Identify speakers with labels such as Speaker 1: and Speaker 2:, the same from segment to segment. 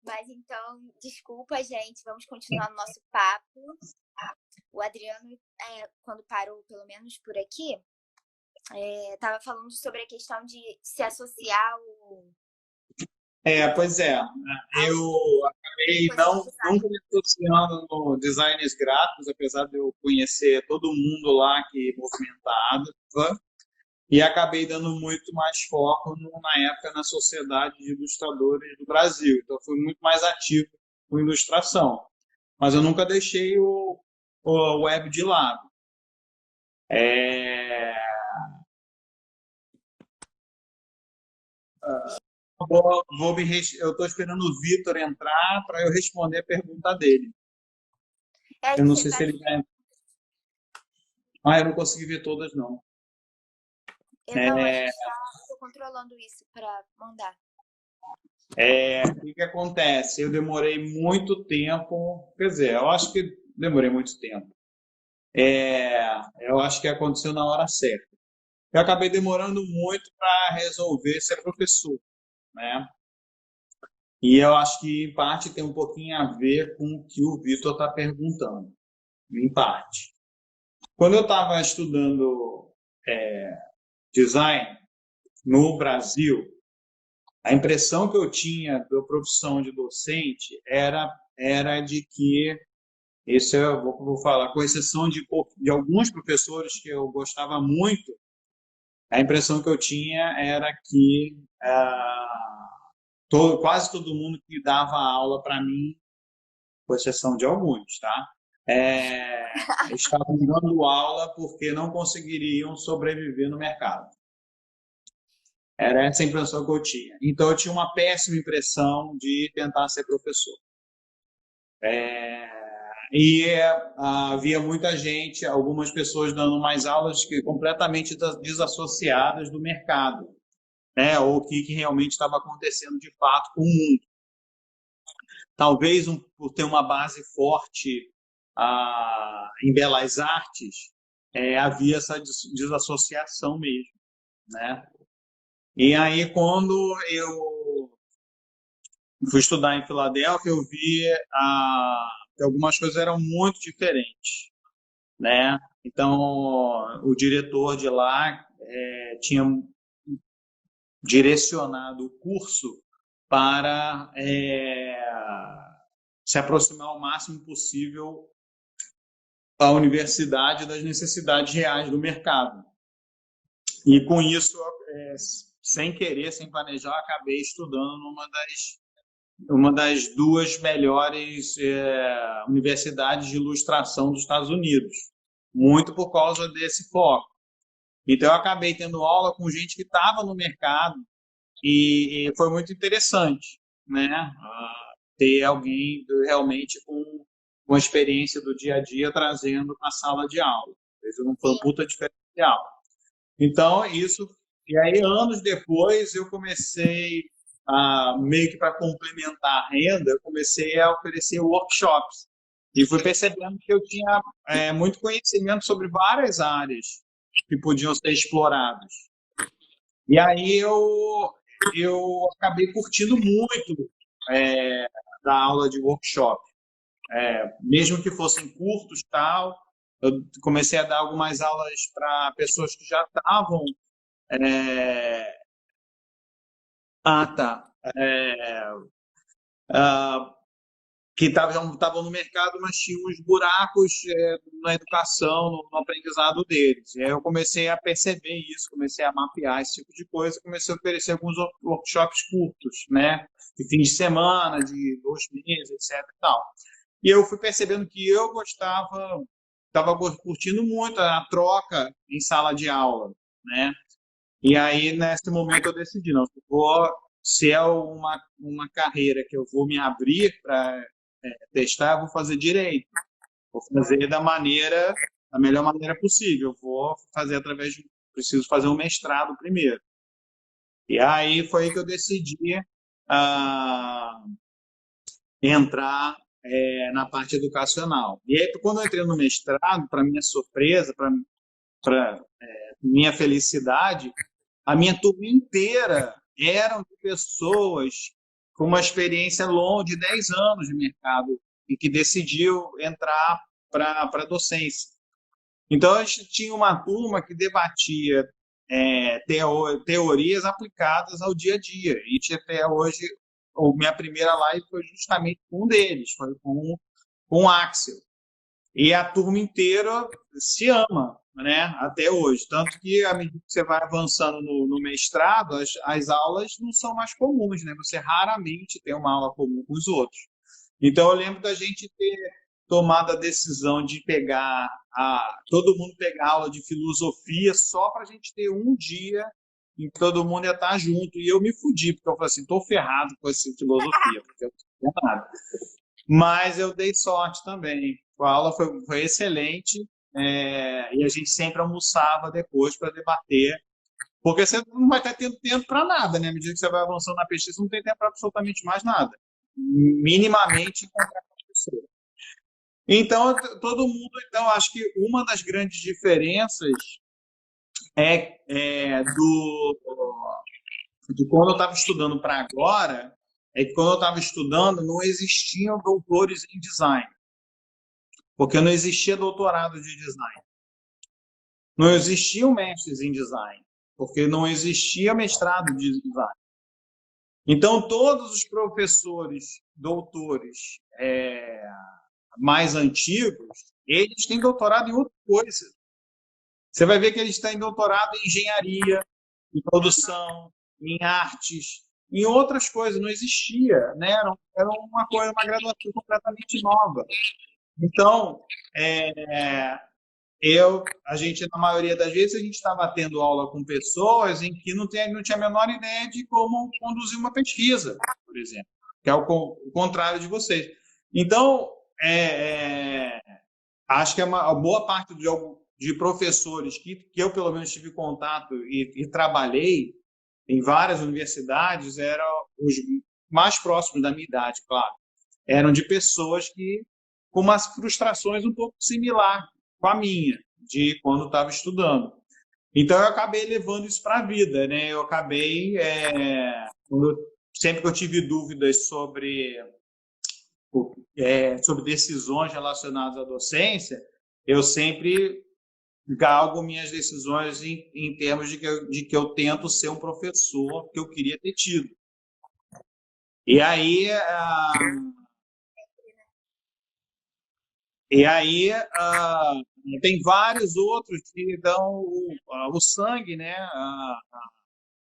Speaker 1: Mas então, desculpa, gente, vamos continuar no nosso papo. O Adriano, quando parou, pelo menos por aqui, estava falando sobre a questão de se associar
Speaker 2: Pois é, eu acabei nunca me associando no designers gráficos, apesar de eu conhecer todo mundo lá que movimentava, e acabei dando muito mais foco na época na Sociedade de Ilustradores do Brasil. Então, fui muito mais ativo com ilustração, mas eu nunca deixei o web de lado. Eu estou esperando o Vitor entrar para eu responder a pergunta dele. Eu não sei se ele vai. Eu não consegui ver todas, não.
Speaker 1: Eu estou controlando isso para mandar.
Speaker 2: O que acontece? Eu demorei muito tempo, quer dizer, eu acho que demorei muito tempo. Eu acho que aconteceu na hora certa. Eu acabei demorando muito para resolver ser professor, né? E eu acho que, em parte, tem um pouquinho a ver com o que o Vitor está perguntando. Em parte. Quando eu estava estudando design no Brasil, a impressão que eu tinha da profissão de docente era de que, isso eu vou falar, com exceção de alguns professores que eu gostava muito, a impressão que eu tinha era que quase todo mundo que dava aula para mim, com exceção de alguns, tá? Estavam dando aula porque não conseguiriam sobreviver no mercado. Era essa a impressão que eu tinha. Então, eu tinha uma péssima impressão de tentar ser professor. Havia muita gente, algumas pessoas dando mais aulas que completamente desassociadas do mercado, né? Ou o que realmente estava acontecendo de fato com o mundo. Talvez por ter uma base forte em belas artes, havia essa desassociação mesmo, né? E aí, quando eu fui estudar em Filadélfia, eu vi que algumas coisas eram muito diferentes, né? Então, o diretor de lá tinha direcionado o curso para se aproximar o máximo possível à universidade das necessidades reais do mercado. E com isso, sem querer, sem planejar, eu acabei estudando numa das duas melhores universidades de ilustração dos Estados Unidos, muito por causa desse foco. Então, eu acabei tendo aula com gente que estava no mercado e foi muito interessante, né? Ter alguém realmente com uma experiência do dia a dia trazendo para a sala de aula. Isso não foi um puta diferencial. Então, isso... E aí, anos depois, eu comecei, meio que para complementar a renda, eu comecei a oferecer workshops. E fui percebendo que eu tinha muito conhecimento sobre várias áreas que podiam ser exploradas. E aí eu acabei curtindo muito da aula de workshop. Mesmo que fossem curtos, tal, eu comecei a dar algumas aulas para pessoas que já estavam... que estavam no mercado, mas tinham uns buracos na educação, no aprendizado deles. E aí eu comecei a perceber isso, comecei a mapear esse tipo de coisa, comecei a oferecer alguns workshops curtos, né? De fim de semana, de 2 meses, etc. E tal. E eu fui percebendo que eu estava curtindo muito a troca em sala de aula, né? E aí, nesse momento, eu decidi, não, se é uma carreira que eu vou me abrir para testar, eu vou fazer direito. Vou fazer da melhor maneira possível. Vou fazer preciso fazer um mestrado primeiro. E aí foi aí que eu decidi entrar na parte educacional. E aí, quando eu entrei no mestrado, para minha surpresa, para minha felicidade, a minha turma inteira eram de pessoas com uma experiência longa de 10 anos de mercado e que decidiu entrar para a docência. Então, a gente tinha uma turma que debatia teorias aplicadas ao dia a dia. E até hoje, a minha primeira live foi justamente com um deles, foi com o Axel. E a turma inteira se ama, né, até hoje. Tanto que, à medida que você vai avançando no mestrado, as aulas não são mais comuns, né? Você raramente tem uma aula comum com os outros. Então, eu lembro da gente ter tomado a decisão de todo mundo pegar aula de filosofia só para a gente ter um dia em que todo mundo ia estar junto. E eu me fudi, porque eu falei assim, estou ferrado com essa filosofia, porque eu não sei nada. Mas eu dei sorte também. A aula foi excelente, e a gente sempre almoçava depois para debater, porque você não vai estar tendo tempo para nada, né? À medida que você vai avançando na pesquisa, você não tem tempo para absolutamente mais nada. Minimamente encontrar com a pessoa. Então, todo mundo, então, acho que uma das grandes diferenças de quando eu estava estudando para agora, é que quando eu estava estudando, não existiam doutores em design, porque não existia doutorado de design. Não existiam mestres em design, porque não existia mestrado de design. Então, todos os professores, doutores mais antigos, eles têm doutorado em outra coisa. Você vai ver que eles têm doutorado em engenharia, em produção, em artes, em outras coisas. Não existia, né? Era uma coisa, uma graduação completamente nova. Então, a gente, na maioria das vezes, a gente estava tendo aula com pessoas em que não tinha a menor ideia de como conduzir uma pesquisa, por exemplo, que é o contrário de vocês. Então, acho que a boa parte de professores que eu, pelo menos, tive contato e trabalhei em várias universidades eram os mais próximos da minha idade, claro. Eram de pessoas com umas frustrações um pouco similar com a minha, de quando estava estudando. Então, eu acabei levando isso para a vida, né? Eu acabei, sempre que eu tive dúvidas sobre decisões relacionadas à docência, eu sempre galgo minhas decisões em termos de que eu tento ser um professor que eu queria ter tido. E aí, tem vários outros que dão o sangue, né?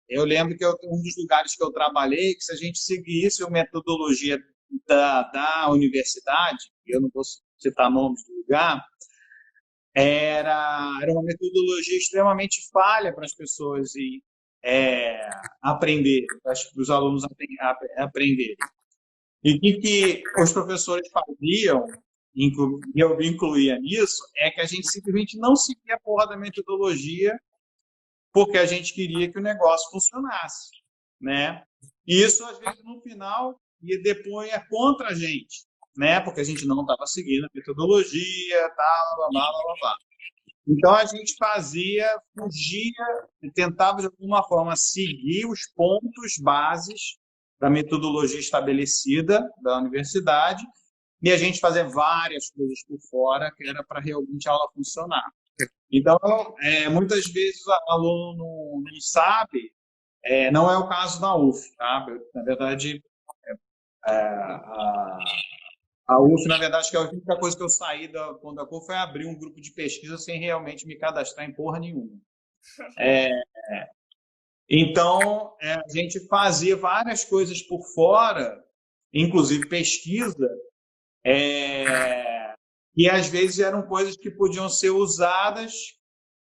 Speaker 2: Eu lembro que um dos lugares que eu trabalhei, que se a gente seguisse a metodologia da universidade, eu não vou citar nomes do lugar, era uma metodologia extremamente falha para as pessoas aprenderem, para os alunos aprenderem. E o que os professores faziam, e eu me incluía nisso, é que a gente simplesmente não seguia a porra da metodologia porque a gente queria que o negócio funcionasse, né? E isso, às vezes, no final, depois é contra a gente, né? Porque a gente não estava seguindo a metodologia, tal, blá, blá, blá, blá. Então, a gente fugia e tentava, de alguma forma, seguir os pontos bases da metodologia estabelecida da universidade e a gente fazer várias coisas por fora que era para realmente a aula funcionar. Então, muitas vezes o aluno não sabe, não é o caso da UF, tá? Na verdade, a UF, na verdade, acho que a única coisa que eu saí da UF foi abrir um grupo de pesquisa sem realmente me cadastrar em porra nenhuma. Então, a gente fazia várias coisas por fora, inclusive pesquisa, e às vezes eram coisas que podiam ser usadas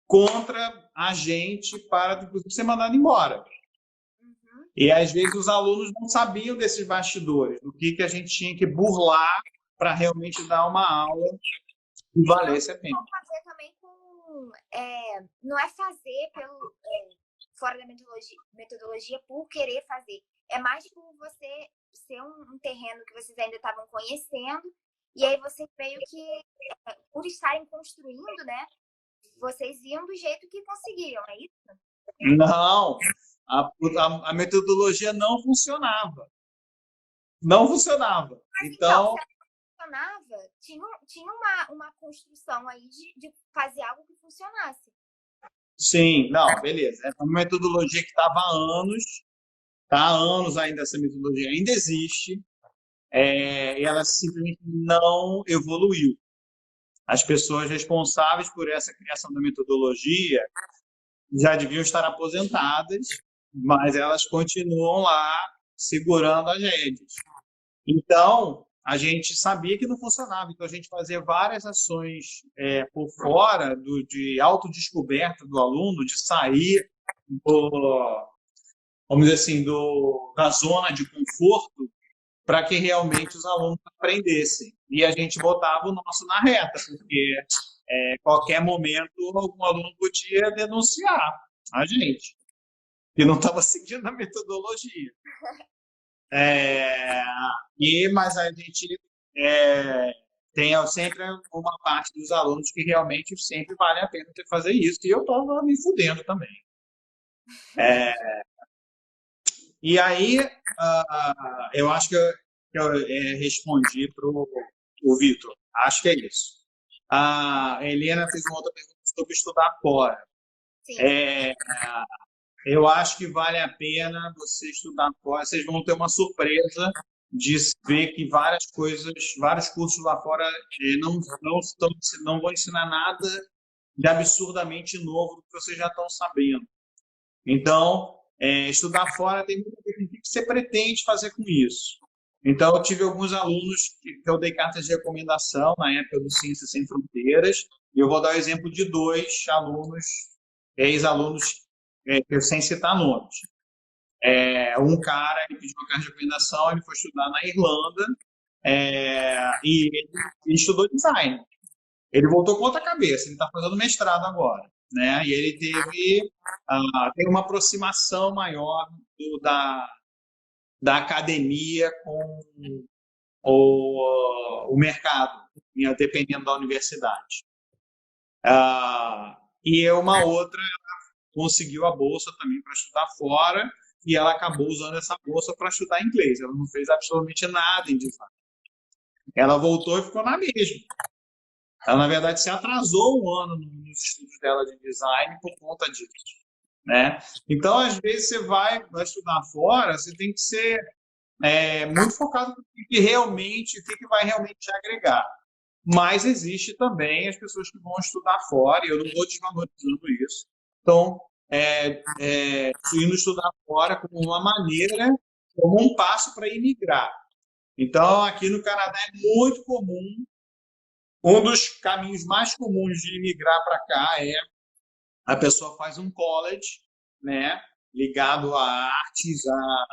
Speaker 2: contra a gente para, inclusive, ser mandado embora. E às vezes os alunos não sabiam desses bastidores, do que a gente tinha que burlar para realmente dar uma aula que valesse a pena.
Speaker 1: Fazer também não é fazer fora da metodologia por querer fazer. É mais por você ser um terreno que vocês ainda estavam conhecendo, e aí você meio que, por estarem construindo, né, vocês iam do jeito que conseguiam, é isso?
Speaker 2: Não, a metodologia não funcionava. Não funcionava.
Speaker 1: Mas então, se
Speaker 2: Então,
Speaker 1: ela funcionava, tinha uma construção aí de fazer algo que funcionasse.
Speaker 2: sim, não, beleza. É uma metodologia que estava há anos, está há anos ainda, essa metodologia ainda existe, e ela simplesmente não evoluiu. As pessoas responsáveis por essa criação da metodologia já deviam estar aposentadas, mas elas continuam lá segurando as rédeas. Então, a gente sabia que não funcionava, então a gente fazia várias ações por fora de autodescoberta do aluno, de sair do, vamos dizer assim, da zona de conforto para que realmente os alunos aprendessem. E a gente botava o nosso na reta, porque qualquer momento algum aluno podia denunciar a gente, que não estava seguindo a metodologia. É, mas a gente tem sempre uma parte dos alunos que realmente sempre vale a pena ter fazer isso, e eu estava me fudendo também. E aí, eu acho que eu respondi para o Vitor. Acho que é isso. A Helena fez uma outra pergunta sobre estudar fora.
Speaker 1: Sim.
Speaker 2: Eu acho que vale a pena você estudar fora. Vocês vão ter uma surpresa de ver que várias coisas, vários cursos lá fora não vão ensinar nada de absurdamente novo do que vocês já estão sabendo. Então, estudar fora tem muito a ver com o que você pretende fazer com isso. Então, eu tive alguns alunos que eu dei cartas de recomendação na época do Ciências Sem Fronteiras, e eu vou dar o exemplo de dois alunos, ex-alunos, sem citar nomes. Um cara, ele pediu uma carta de recomendação, ele foi estudar na Irlanda, e ele estudou design. Ele voltou com outra cabeça, ele está fazendo mestrado agora, né? E ele tem uma aproximação maior da academia com o mercado, dependendo da universidade. E uma outra conseguiu a bolsa também para estudar fora, e ela acabou usando essa bolsa para estudar inglês. Ela não fez absolutamente nada em design. Ela voltou e ficou na mesma. Ela, na verdade, se atrasou um ano nos estudos dela de design por conta disso, né? Então, às vezes, você vai estudar fora, você tem que ser muito focado no o que vai realmente te agregar. Mas existe também as pessoas que vão estudar fora, e eu não estou desvalorizando isso. Então, indo estudar fora como uma maneira, como um passo para imigrar. Então, aqui no Canadá é muito comum. Um dos caminhos mais comuns de imigrar para cá é a pessoa faz um college, né, ligado a artes, a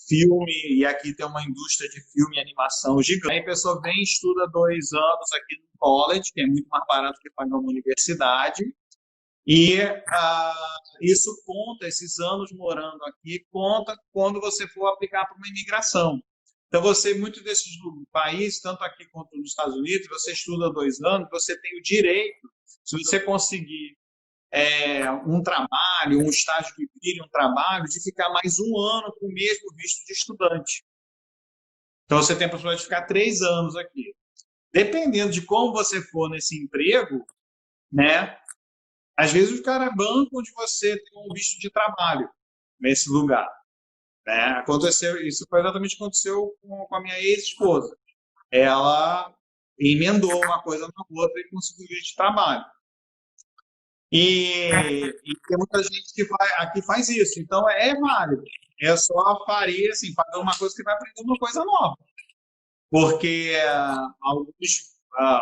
Speaker 2: filme, e aqui tem uma indústria de filme e animação gigante. Aí a pessoa vem e estuda 2 anos aqui no college, que é muito mais barato que pagar uma universidade, e isso conta, esses anos morando aqui, conta quando você for aplicar para uma imigração. Então, muitos desses países, tanto aqui quanto nos Estados Unidos, você estuda 2 anos, você tem o direito, se você conseguir um trabalho, um estágio que vire um trabalho, de ficar mais um ano com o mesmo visto de estudante. Então, você tem a possibilidade de ficar 3 anos aqui. Dependendo de como você for nesse emprego, né? Às vezes os caras bancam de você ter um visto de trabalho nesse lugar. Né? Isso foi exatamente o que aconteceu com a minha ex-esposa. Ela emendou uma coisa na outra e conseguiu visto de trabalho. E tem muita gente que aqui faz isso, então é válido. É só fazer assim, fazer uma coisa que vai aprender uma coisa nova. Porque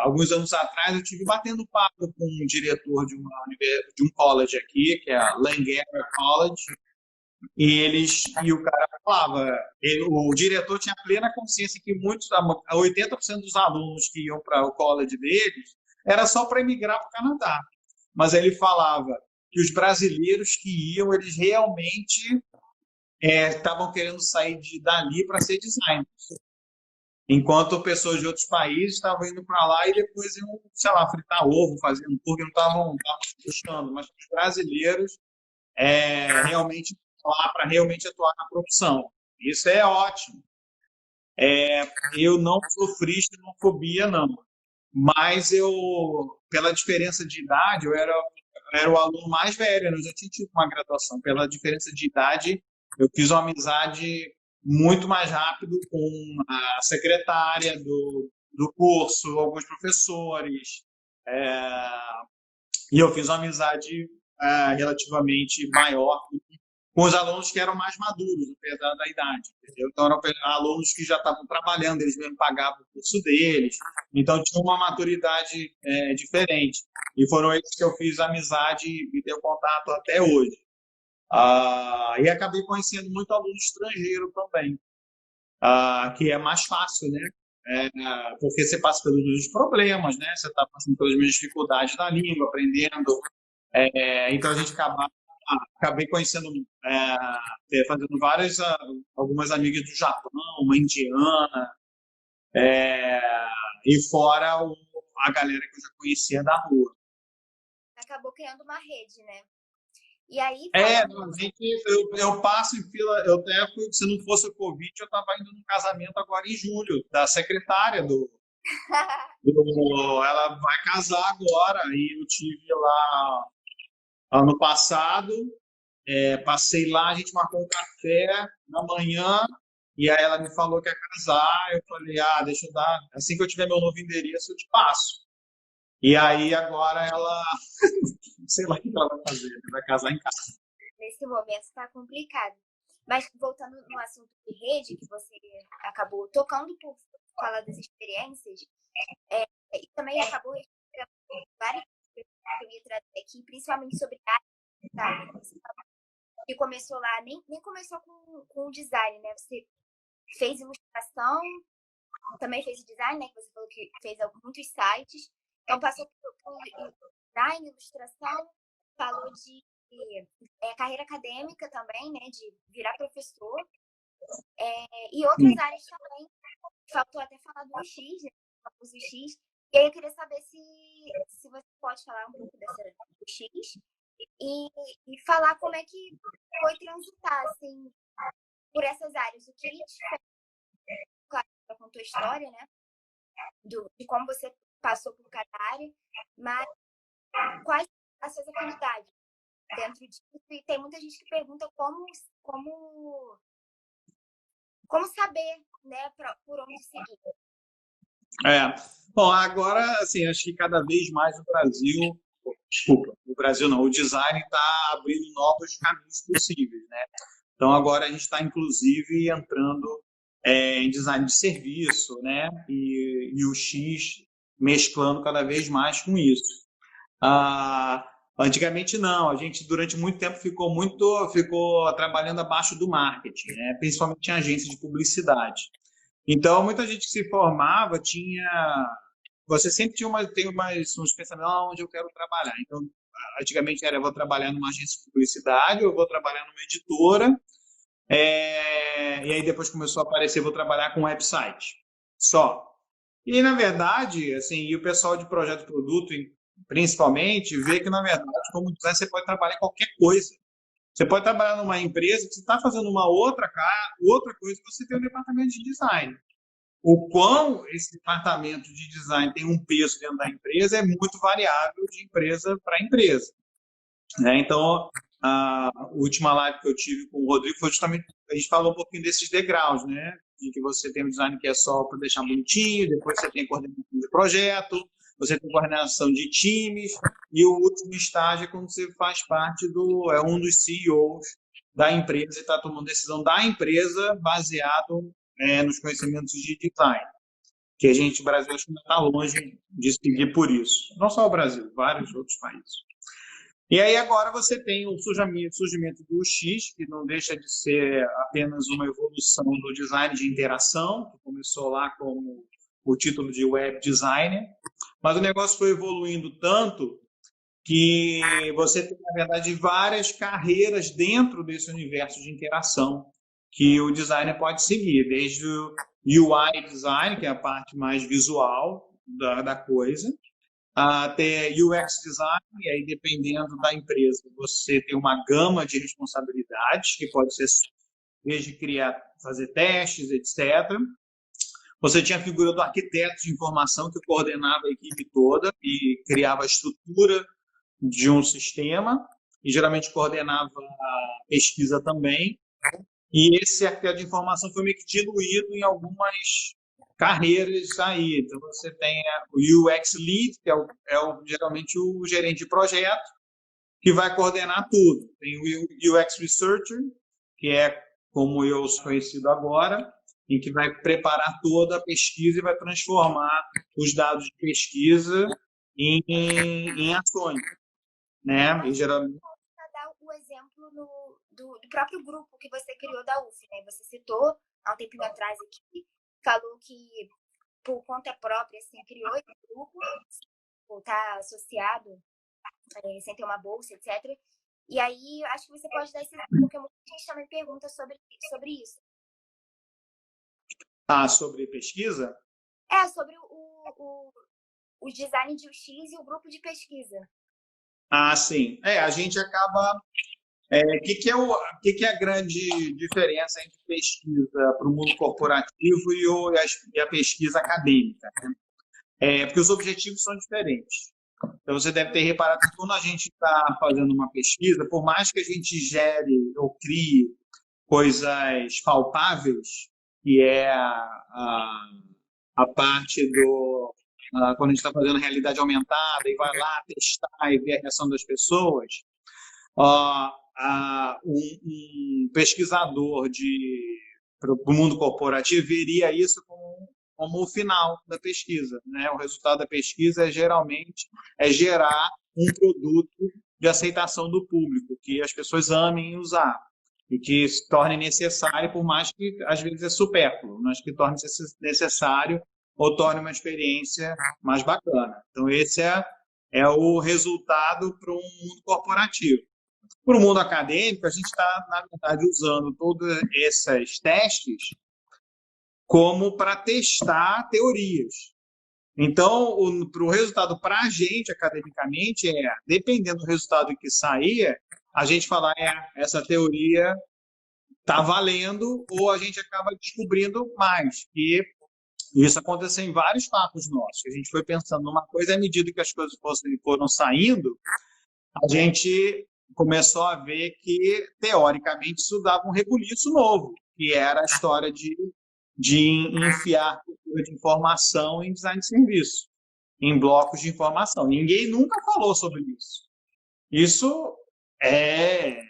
Speaker 2: alguns anos atrás eu tive batendo papo com um diretor de um college aqui, que é a Langara College, e o cara falava, o diretor tinha plena consciência que 80% dos alunos que iam para o college deles era só para emigrar para o Canadá. Mas ele falava que os brasileiros que iam, eles realmente estavam querendo sair dali para ser designers. Enquanto pessoas de outros países estavam indo para lá e depois iam, sei lá, fritar ovo, fazer hambúrguer, não estavam puxando. Mas os brasileiros realmente lá para realmente atuar na profissão. Isso é ótimo. Eu não sofri xenofobia, não. Mas pela diferença de idade, eu era o aluno mais velho, né? Eu já tinha tido uma graduação. Pela diferença de idade, eu fiz uma amizade muito mais rápido com a secretária do curso, alguns professores. E eu fiz uma amizade relativamente maior com os alunos que eram mais maduros, apesar da idade. Entendeu? Então, eram alunos que já estavam trabalhando, eles mesmo pagavam o curso deles. Então, tinha uma maturidade diferente. E foram eles que eu fiz amizade e tenho contato até hoje. E acabei conhecendo muito aluno estrangeiro também, que é mais fácil, né? Porque você passa pelos mesmos problemas, né? Você está passando pelas mesmas dificuldades da língua, aprendendo. Então, a gente acabei conhecendo, fazendo algumas amigas do Japão, uma indiana, e fora a galera que eu já conhecia da rua.
Speaker 1: Acabou criando uma rede, né? E aí,
Speaker 2: eu passo em fila, se não fosse o Covid, eu estava indo num casamento agora em julho, da secretária ela vai casar agora, e eu tive lá ano passado, passei lá, a gente marcou um café na manhã, e aí ela me falou que ia casar, eu falei, deixa eu dar, assim que eu tiver meu novo endereço, eu te passo. E aí agora ela, sei lá o que ela vai fazer, vai casar em casa.
Speaker 1: Nesse momento está complicado. Mas voltando no assunto de rede, que você acabou tocando por falar das experiências, e também acabou registrando várias coisas que eu ia trazer aqui, principalmente sobre arte, tá? Que começou lá, nem começou com o design, né? Você fez ilustração, também fez design, né? Que você falou que fez muitos sites. Então, passou por design, ilustração, falou de carreira acadêmica também, né? De virar professor. E outras áreas também. Faltou até falar do UX, né? Do UX. E aí eu queria saber se você pode falar um pouco dessa do UX e falar como é que foi transitar, assim, por essas áreas. O que claro, você contou a história, né? De como você passou por cada área, mas quais as suas afinidades dentro disso? E tem muita gente que pergunta como saber, né, por onde seguir.
Speaker 2: Bom, agora, assim, acho que cada vez mais o Brasil não, o design está abrindo novos caminhos possíveis, né? Então, agora a gente está, inclusive, entrando em design de serviço, né? E o X mesclando cada vez mais com isso. Antigamente não, a gente durante muito tempo ficou trabalhando abaixo do marketing, né? Principalmente em agência de publicidade. Então, muita gente que se formava você sempre tem uns pensamentos onde eu quero trabalhar. Então, antigamente era eu vou trabalhar numa agência de publicidade, ou eu vou trabalhar numa editora, e aí depois começou a aparecer, vou trabalhar com website. Só. E, na verdade, assim, e o pessoal de projeto de produto, principalmente, vê que, na verdade, como design, você pode trabalhar em qualquer coisa. Você pode trabalhar numa empresa que você está fazendo uma outra coisa, você tem um departamento de design. O quão esse departamento de design tem um peso dentro da empresa é muito variável de empresa para empresa. Né? Então, a última live que eu tive com o Rodrigo foi justamente, a gente falou um pouquinho desses degraus, né? De que você tem um design que é só para deixar bonitinho, depois você tem coordenação de projeto, você tem coordenação de times, e o último estágio é quando você faz parte um dos CEOs da empresa e está tomando decisão da empresa baseado nos conhecimentos de design, que a gente, o Brasil, acho que ainda está longe de seguir por isso. Não só o Brasil, vários outros países. E aí agora você tem o surgimento do UX, que não deixa de ser apenas uma evolução do design de interação, que começou lá com o título de web designer, mas o negócio foi evoluindo tanto que você tem, na verdade, várias carreiras dentro desse universo de interação que o designer pode seguir, desde o UI design, que é a parte mais visual da coisa, ter UX design, e aí dependendo da empresa, você tem uma gama de responsabilidades, que pode ser desde criar, fazer testes, etc. Você tinha a figura do arquiteto de informação, que coordenava a equipe toda e criava a estrutura de um sistema, e geralmente coordenava a pesquisa também. E esse arquiteto de informação foi meio que diluído em algumas carreiras aí. Então, você tem o UX Lead, que geralmente o gerente de projeto, que vai coordenar tudo. Tem o UX Researcher, que é como eu sou conhecido agora, em que vai preparar toda a pesquisa e vai transformar os dados de pesquisa em ações, né? E geralmente
Speaker 1: Dar o exemplo do próprio grupo que você criou da UF, né? Você citou há um tempinho atrás aqui, falou que por conta própria, assim, criou esse grupo, está associado, sem ter uma bolsa, etc. E aí, acho que você pode dar esse exemplo, porque muita gente também pergunta sobre isso.
Speaker 2: sobre pesquisa.
Speaker 1: Sobre o design de UX e o grupo de pesquisa.
Speaker 2: Sim. A gente acaba... O que é a grande diferença entre pesquisa para o mundo corporativo e a pesquisa acadêmica? Porque os objetivos são diferentes. Então, você deve ter reparado que quando a gente está fazendo uma pesquisa, por mais que a gente gere ou crie coisas palpáveis, que é a parte do... quando a gente está fazendo realidade aumentada e vai lá testar e ver a reação das pessoas, um pesquisador para o mundo corporativo veria isso como o final da pesquisa, né? O resultado da pesquisa geralmente gerar um produto de aceitação do público, que as pessoas amem usar e que se torne necessário, por mais que às vezes é supérfluo, mas que torne necessário ou torne uma experiência mais bacana. Então, esse é o resultado para um mundo corporativo. Para o mundo acadêmico, a gente está, na verdade, usando todos esses testes como para testar teorias. Então, para o resultado para a gente, academicamente, dependendo do resultado que sair, a gente falar, essa teoria está valendo, ou a gente acaba descobrindo mais. E isso aconteceu em vários papos nossos. A gente foi pensando numa coisa, à medida que as coisas foram saindo, a gente começou a ver que, teoricamente, isso dava um rebuliço novo, que era a história de enfiar cultura de informação em design de serviço, em blocos de informação. Ninguém nunca falou sobre isso. Isso é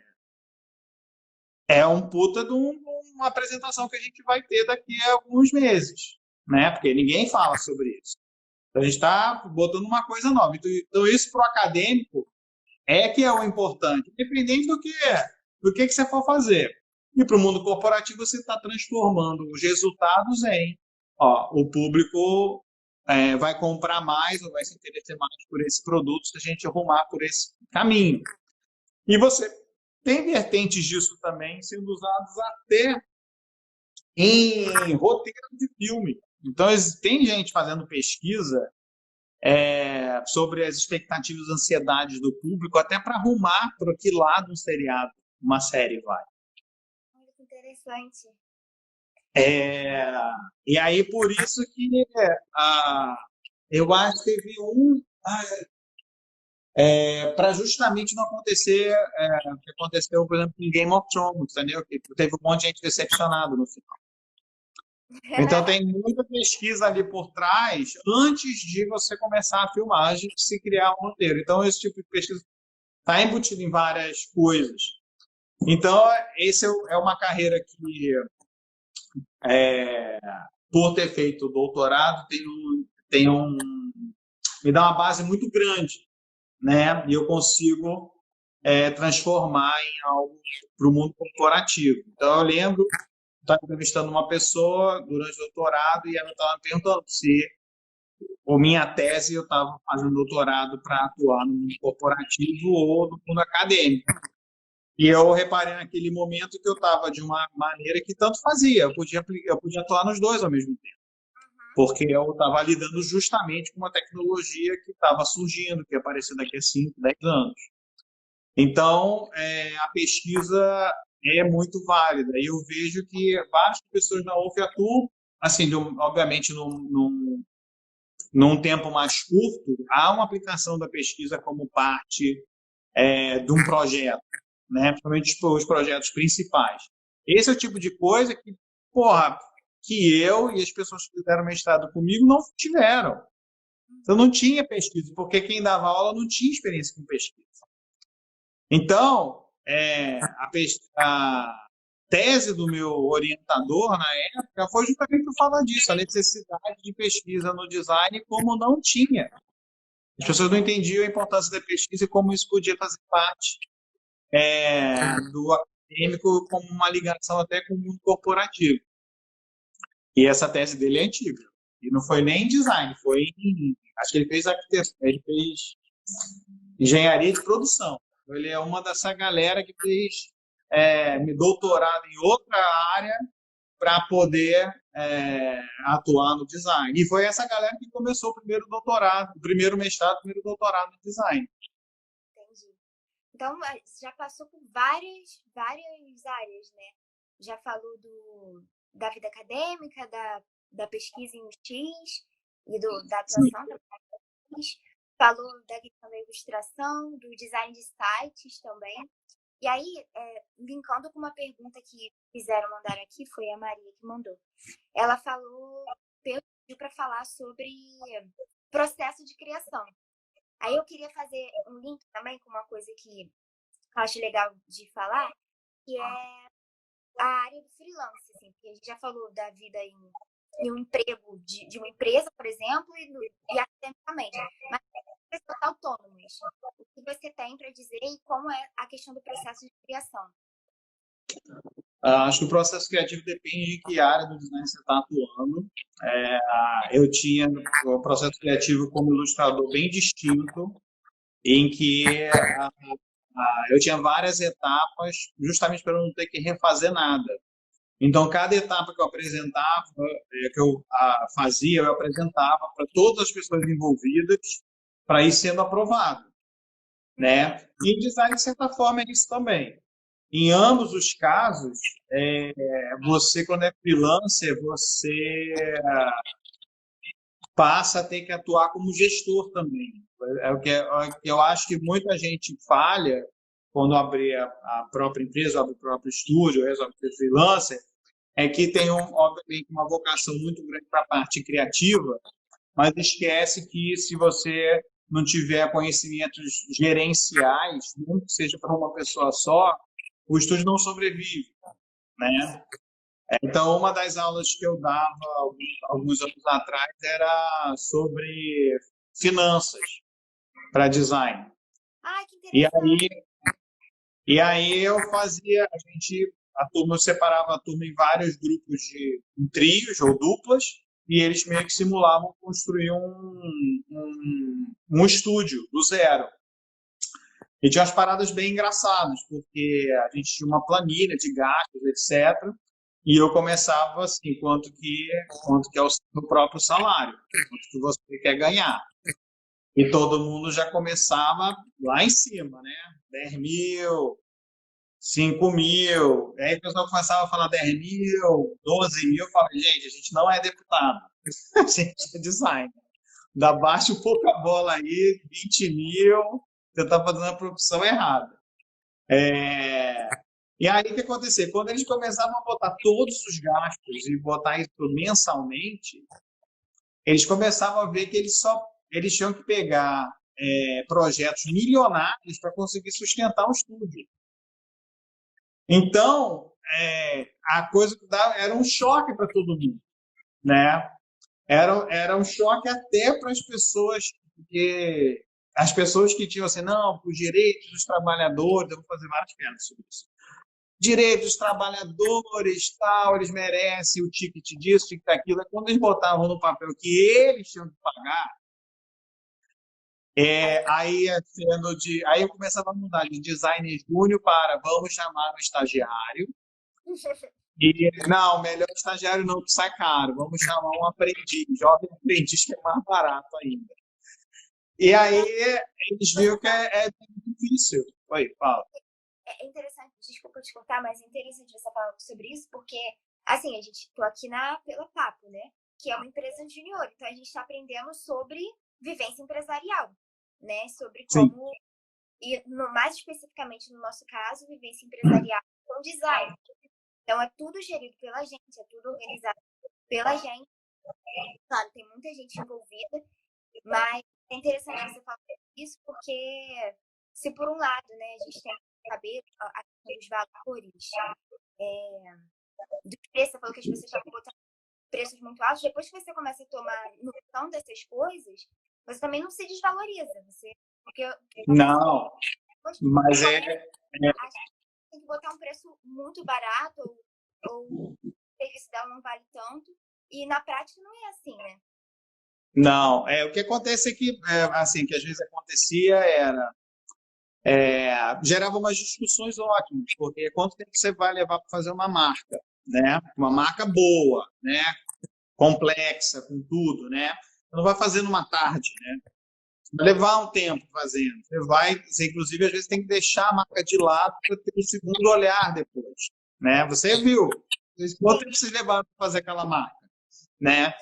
Speaker 2: um puta de uma apresentação que a gente vai ter daqui a alguns meses, né? Porque ninguém fala sobre isso. Então, a gente está botando uma coisa nova. Então isso para o acadêmico que é o importante, independente do que você for fazer. E para o mundo corporativo, você está transformando os resultados o público vai comprar mais ou vai se interessar mais por esses produtos se a gente arrumar por esse caminho. E você tem vertentes disso também sendo usados até em roteiro de filme. Então, tem gente fazendo pesquisa sobre as expectativas e ansiedades do público, até para arrumar para que lado um seriado, uma série vai.
Speaker 1: Muito interessante.
Speaker 2: E aí, por isso que eu acho que teve para justamente não acontecer o que aconteceu, por exemplo, em Game of Thrones, entendeu? Que teve um monte de gente decepcionado no final. Então, tem muita pesquisa ali por trás antes de você começar a filmagem, de se criar um roteiro. Então, esse tipo de pesquisa está embutido em várias coisas. Então, esse é uma carreira que, por ter feito o doutorado, me dá uma base muito grande, né? E eu consigo transformar em algo para o mundo corporativo. Então, eu lembro... estava entrevistando uma pessoa durante o doutorado e ela estava me perguntando se minha tese eu estava fazendo doutorado para atuar no mundo corporativo ou no mundo acadêmico. E eu reparei naquele momento que eu estava de uma maneira que tanto fazia, eu podia atuar nos dois ao mesmo tempo. porque eu estava lidando justamente com uma tecnologia que estava surgindo, que ia aparecer daqui a 5, 10 anos. Então, a pesquisa é muito válida. E eu vejo que várias pessoas na UF atuam, assim, obviamente, num tempo mais curto, há uma aplicação da pesquisa como parte de um projeto, né? Principalmente os projetos principais. Esse é o tipo de coisa que, porra, que eu e as pessoas que fizeram mestrado comigo não tiveram. Eu não tinha pesquisa, porque quem dava aula não tinha experiência com pesquisa. Então, a tese do meu orientador na época foi justamente por falar disso, a necessidade de pesquisa no design, como não tinha. As pessoas não entendiam a importância da pesquisa e como isso podia fazer parte do acadêmico como uma ligação até com o mundo corporativo. E essa tese dele é antiga. E não foi nem em design, acho que ele fez arquitetura, ele fez engenharia de produção. Ele é uma dessa galera que fez doutorado em outra área para poder atuar no design. E foi essa galera que começou o primeiro doutorado, o primeiro mestrado, o primeiro doutorado no design.
Speaker 1: Entendi. Então, já passou por várias áreas, né? Já falou da vida acadêmica, da pesquisa em UX e da atuação da UX. Falou da questão da ilustração, do design de sites também. E aí, linkando com uma pergunta que mandaram aqui, foi a Maria que mandou. Ela pediu para falar sobre processo de criação. Aí eu queria fazer um link também com uma coisa que eu acho legal de falar, que é a área do freelance, assim, porque a gente já falou da vida em um emprego de uma empresa, por exemplo, e academicamente. Mas pessoas autônomas, o que você tem para dizer e como é a questão do processo de criação?
Speaker 2: Acho que o processo criativo depende de que área do design você está atuando. Eu tinha o processo criativo como ilustrador bem distinto, em que eu tinha várias etapas, justamente para não ter que refazer nada. Então, cada etapa que eu apresentava, que eu fazia, eu apresentava para todas as pessoas envolvidas para ir sendo aprovado, né? E o design, de certa forma, é isso também. Em ambos os casos, você, quando é freelancer, você passa a ter que atuar como gestor também. É o que eu acho que muita gente falha quando abre a própria empresa, abre o próprio estúdio, resolve ser freelancer, é que tem, obviamente, uma vocação muito grande para a parte criativa, mas esquece que se você não tiver conhecimentos gerenciais, mesmo que seja para uma pessoa só, o estúdio não sobrevive, né? Então, uma das aulas que eu dava alguns anos atrás era sobre finanças para design.
Speaker 1: Ah, que interessante.
Speaker 2: E aí eu fazia, eu separava a turma em vários grupos em trios ou duplas, e eles meio que simulavam construir um estúdio do zero. E tinha umas paradas bem engraçadas, porque a gente tinha uma planilha de gastos, etc. E eu começava assim, quanto que é o seu próprio salário, quanto que você quer ganhar. E todo mundo já começava lá em cima, né? 10 mil, 5 mil. Aí o pessoal começava a falar 10 mil, 12 mil. Eu falei, gente, a gente não é deputado, a gente é designer. Dá baixa um pouco a bola aí, 20 mil, você está fazendo a profissão errada. E aí o que aconteceu? Quando eles começavam a botar todos os gastos e botar isso mensalmente, eles começavam a ver que eles tinham que pegar projetos milionários para conseguir sustentar o estúdio. Então, a coisa que dava era um choque para todo mundo, né? Era um choque até para as pessoas, porque as pessoas que tinham assim, não, os direitos dos trabalhadores, eu vou fazer várias piadas sobre isso. Direitos dos trabalhadores, tal, eles merecem o ticket disso, ticket daquilo. Quando eles botavam no papel que eles tinham que pagar, aí eu começava a mudar de designer júnior para vamos chamar o estagiário Não, melhor estagiário não, que sai caro. Vamos chamar um aprendiz, jovem aprendiz, que é mais barato ainda. E aí eles viram que é difícil. Oi, fala.
Speaker 1: É interessante, desculpa te cortar, mas é interessante você falar sobre isso, porque, assim, a gente tô aqui pela Papo, né? Que é uma empresa junior, então a gente está aprendendo sobre vivência empresarial, né? Sobre
Speaker 2: Sim.
Speaker 1: como, e mais especificamente no nosso caso, vivência empresarial com design. Então é tudo gerido pela gente, é tudo organizado pela gente. Claro, tem muita gente envolvida, mas é interessante você falar isso, porque se por um lado, né, a gente tem que saber a questão dos valores, do preço, você falou que as pessoas estavam botando preços muito altos, depois que você começa a tomar noção dessas coisas, você também não se desvaloriza, porque
Speaker 2: Não, mas
Speaker 1: acha que tem que botar um preço muito barato, ou o serviço dela não vale tanto, e na prática não é assim, né?
Speaker 2: não. O que acontece é que, assim, que às vezes acontecia era gerava umas discussões ótimas, porque quanto tempo você vai levar para fazer uma marca, né? Uma marca boa, né? Complexa, com tudo, né? Você não vai fazer numa tarde, né? Vai levar um tempo fazendo. Você inclusive às vezes tem que deixar a marca de lado para ter um segundo olhar depois, né? Você viu? Quanto tempo vocês levaram para fazer aquela marca, né?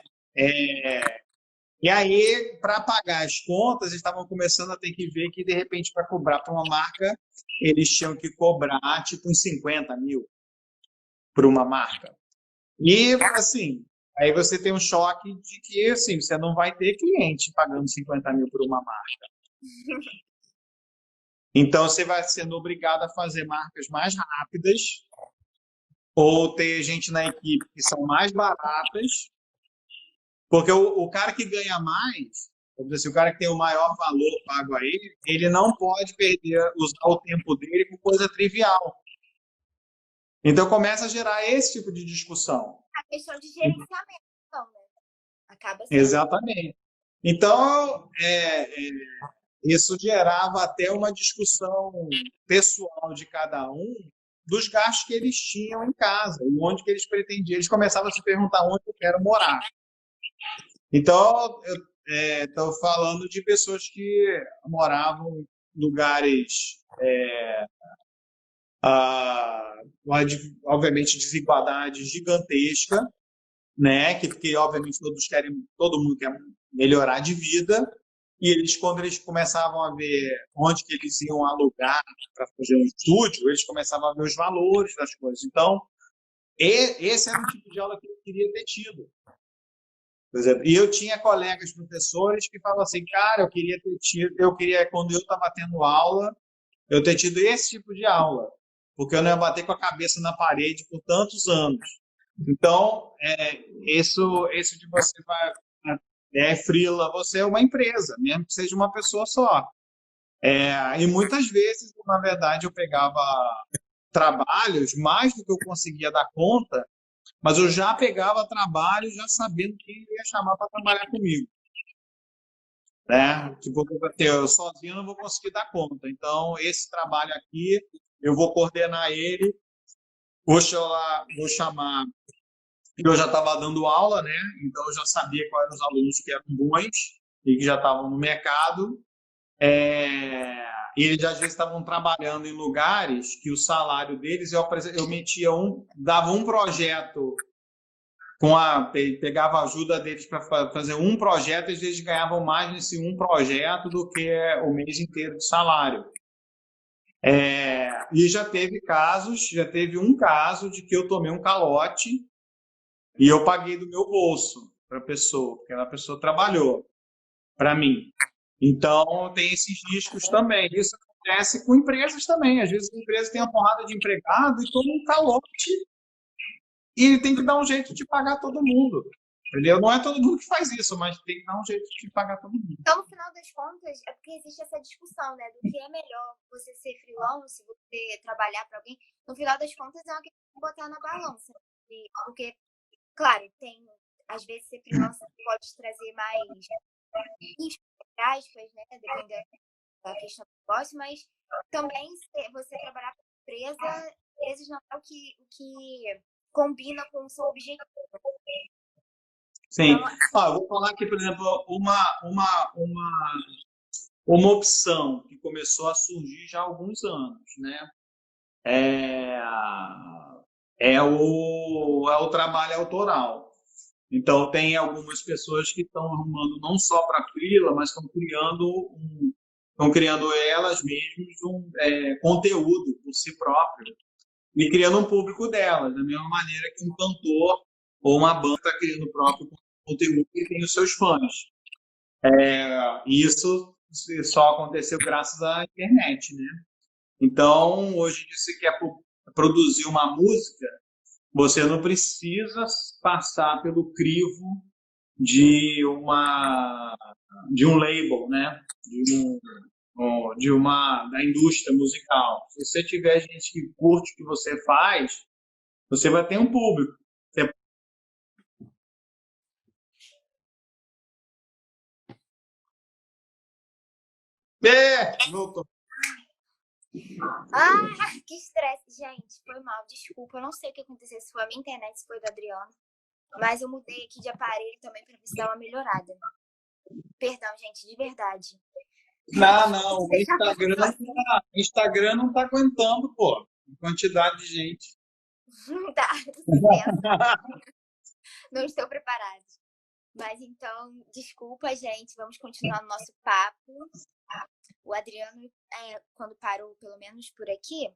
Speaker 2: E aí, para pagar as contas, eles estavam começando a ter que ver que, de repente, para cobrar para uma marca, eles tinham que cobrar tipo uns 50 mil por uma marca. E, assim, aí você tem um choque de que, assim, você não vai ter cliente pagando 50 mil por uma marca. Então, você vai sendo obrigado a fazer marcas mais rápidas ou ter gente na equipe que são mais baratas, porque o cara que ganha mais, vamos dizer assim, o cara que tem o maior valor pago a ele não pode perder, usar o tempo dele com coisa trivial. Então, começa a gerar esse tipo de discussão.
Speaker 1: A questão de gerenciamento, então, né? Acaba sendo.
Speaker 2: Exatamente. Então, isso gerava até uma discussão pessoal de cada um dos gastos que eles tinham em casa e onde que eles pretendiam. Eles começavam a se perguntar onde eu quero morar. Então, eu estou falando de pessoas que moravam em lugares, obviamente, desigualdade gigantesca, né? Que obviamente todo mundo quer melhorar de vida. E eles, quando eles começavam a ver onde que eles iam alugar para fazer um estúdio, eles começavam a ver os valores das coisas. Então, esse era o tipo de aula que eu queria ter tido. Por exemplo, e eu tinha colegas professores que falavam assim, cara, quando eu estava tendo aula, eu ter tido esse tipo de aula, porque eu não ia bater com a cabeça na parede por tantos anos. Então, isso de você vai freela, você é uma empresa, mesmo que seja uma pessoa só. E muitas vezes, na verdade, eu pegava trabalhos mais do que eu conseguia dar conta, mas eu já pegava trabalho já sabendo quem ia chamar para trabalhar comigo, né? Tipo, eu sozinho não vou conseguir dar conta. Então, esse trabalho aqui, eu vou coordenar ele, vou chamar. Eu já estava dando aula, né? Então, eu já sabia quais eram os alunos que eram bons e que já estavam no mercado. E eles às vezes estavam trabalhando em lugares que o salário deles, dava um projeto pegava a ajuda deles para fazer um projeto, e eles ganhavam mais nesse um projeto do que o mês inteiro de salário. E já teve um caso de que eu tomei um calote e eu paguei do meu bolso para a pessoa, porque a pessoa trabalhou para mim. Então, tem esses riscos também. Isso acontece com empresas também. Às vezes, a empresa tem uma porrada de empregado e toma um calote e ele tem que dar um jeito de pagar todo mundo. Entendeu? Não é todo mundo que faz isso, mas tem que dar um jeito de pagar todo mundo.
Speaker 1: Então, no final das contas, é porque existe essa discussão, né? Do que é melhor você ser freelance, você trabalhar para alguém. No final das contas, é uma questão de botar na balança. Porque, claro, às vezes ser freelance pode trazer mais riscos, aspas, né? Dependendo da questão do negócio, mas também você trabalhar para empresas não é o que combina com o seu objetivo.
Speaker 2: Sim.
Speaker 1: Então,
Speaker 2: Eu vou falar aqui, por exemplo, uma opção que começou a surgir já há alguns anos, né? É, é o trabalho autoral. Então, tem algumas pessoas que estão arrumando não só para freela, mas estão criando elas mesmas conteúdo por si próprias e criando um público delas, da mesma maneira que um cantor ou uma banda está criando o próprio conteúdo e tem os seus fãs. E isso só aconteceu graças à internet, né? Então, hoje, se você quer produzir uma música, você não precisa passar pelo crivo de um label, né? Da indústria musical. Se você tiver gente que curte o que você faz, você vai ter um público. Você... Voltou.
Speaker 1: que estresse, gente. Foi mal, desculpa. Eu não sei o que aconteceu, se foi a minha internet, se foi da Adriana. Mas eu mudei aqui de aparelho também para ver se dá uma melhorada. Perdão, gente, de verdade.
Speaker 2: Não. O Instagram não tá aguentando, pô. Quantidade de gente.
Speaker 1: Tá, não estou preparada. Mas então, desculpa, gente. Vamos continuar no nosso papo. O Adriano, quando parou, pelo menos por aqui,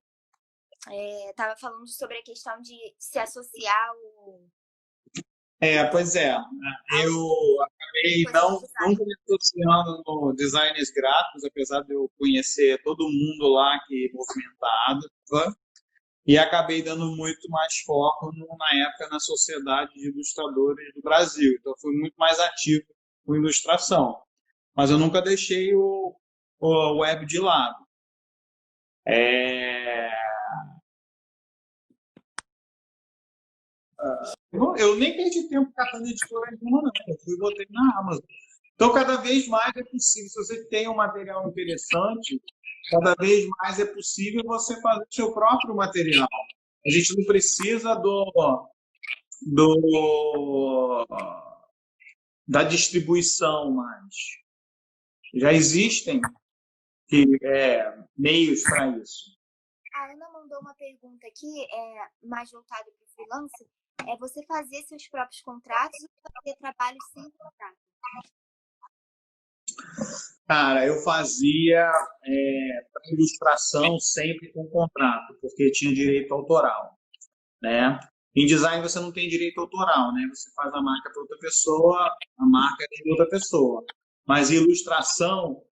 Speaker 1: estava falando sobre a questão de se associar ao...
Speaker 2: Pois é. Eu acabei nunca me associando no designers gráficos, apesar de eu conhecer todo mundo lá que movimentado, e acabei dando muito mais foco na época na Sociedade de Ilustradores do Brasil. Então, fui muito mais ativo com ilustração. Mas eu nunca deixei o web de lado. Eu nem perdi tempo catando editora nenhuma, não. Eu fui e botei na Amazon. Então, cada vez mais é possível. Se você tem um material interessante, cada vez mais é possível você fazer seu próprio material. A gente não precisa da distribuição mais. Já existem meios para isso.
Speaker 1: A Ana mandou uma pergunta aqui, mais voltada para o freelancer. Você fazer seus próprios contratos ou fazer trabalho sem contrato?
Speaker 2: Cara, eu fazia para ilustração sempre com contrato, porque tinha direito autoral, né? Em design você não tem direito autoral, né? Você faz a marca para outra pessoa, a marca é de outra pessoa. Mas em ilustração,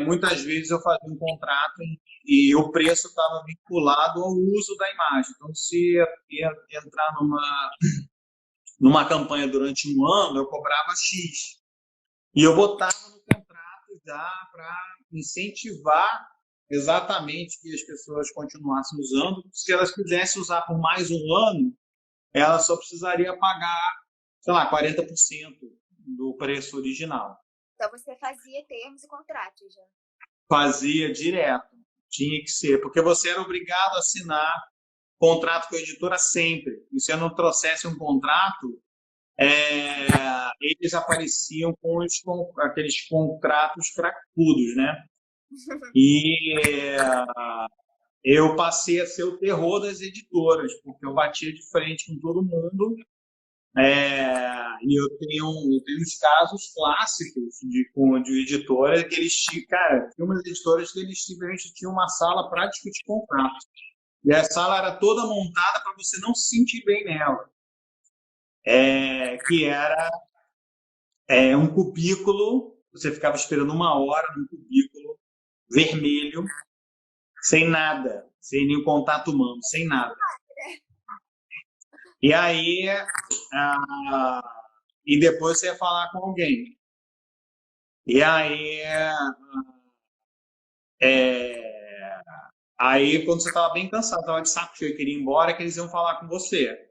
Speaker 2: muitas vezes eu fazia um contrato e o preço estava vinculado ao uso da imagem. Então, se ia entrar numa campanha durante um ano, eu cobrava X. E eu botava no contrato já para incentivar exatamente que as pessoas continuassem usando. Se elas quisessem usar por mais um ano, ela só precisaria pagar, sei lá, 40% do preço original.
Speaker 1: Então, você fazia termos e contratos já?
Speaker 2: Fazia direto. Tinha que ser, porque você era obrigado a assinar contrato com a editora sempre. E se eu não trouxesse um contrato, eles apareciam com aqueles contratos cracudos, né? E eu passei a ser o terror das editoras, porque eu batia de frente com todo mundo. E eu tenho uns casos clássicos de editoras que eles tinham, cara, tinha umas editoras que eles simplesmente tinham uma sala para discutir contratos. E a sala era toda montada para você não se sentir bem nela. Que era um cubículo, você ficava esperando uma hora num cubículo vermelho, sem nada, sem nenhum contato humano, sem nada. E aí, e depois você ia falar com alguém. E aí quando você estava bem cansado, estava de saco cheio, queria ir embora, que eles iam falar com você.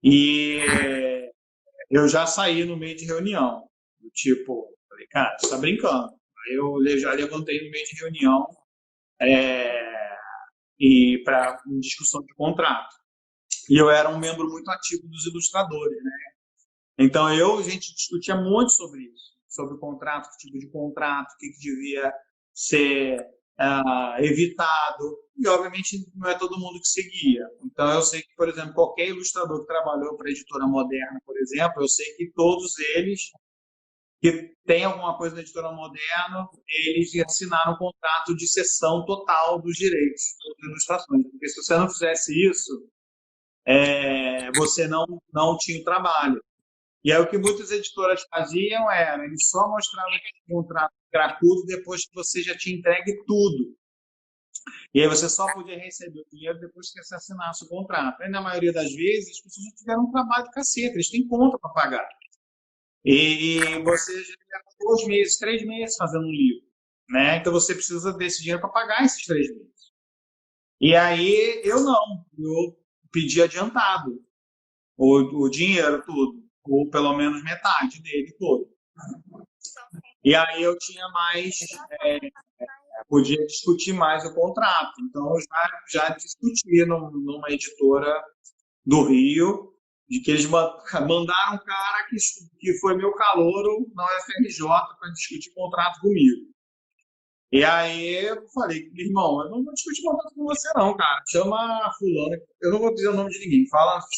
Speaker 2: E eu já saí no meio de reunião. Tipo, falei, cara, você tá brincando. Aí eu já levantei no meio de reunião e para discussão de contrato. E eu era um membro muito ativo dos ilustradores, né? Então, a gente discutia muito sobre isso, sobre o contrato, que tipo de contrato, o que devia ser evitado, e obviamente não é todo mundo que seguia. Então, eu sei que, por exemplo, qualquer ilustrador que trabalhou para a Editora Moderna, por exemplo, eu sei que todos eles que tem alguma coisa na Editora Moderna, eles assinaram um contrato de cessão total dos direitos das ilustrações, porque se você não fizesse isso, você não tinha o trabalho. E aí o que muitas editoras faziam era, eles só mostravam o contrato cracudo depois que você já tinha entregue tudo. E aí você só podia receber o dinheiro depois que você assinasse o contrato. Aí, na maioria das vezes, as pessoas já tiveram um trabalho de cacete, eles têm conta para pagar. E você já leva 2 meses, 3 meses fazendo um livro, né? Então você precisa desse dinheiro para pagar esses 3 meses. E aí eu não, eu pedi adiantado o dinheiro todo, ou pelo menos metade dele todo. E aí eu tinha mais, podia discutir mais o contrato. Então eu já discuti numa editora do Rio, de que eles mandaram um cara que foi meu calouro na UFRJ para discutir contrato comigo. E aí eu falei, irmão, eu não vou discutir contrato com você não, cara. Chama a fulana, eu não vou dizer o nome de ninguém.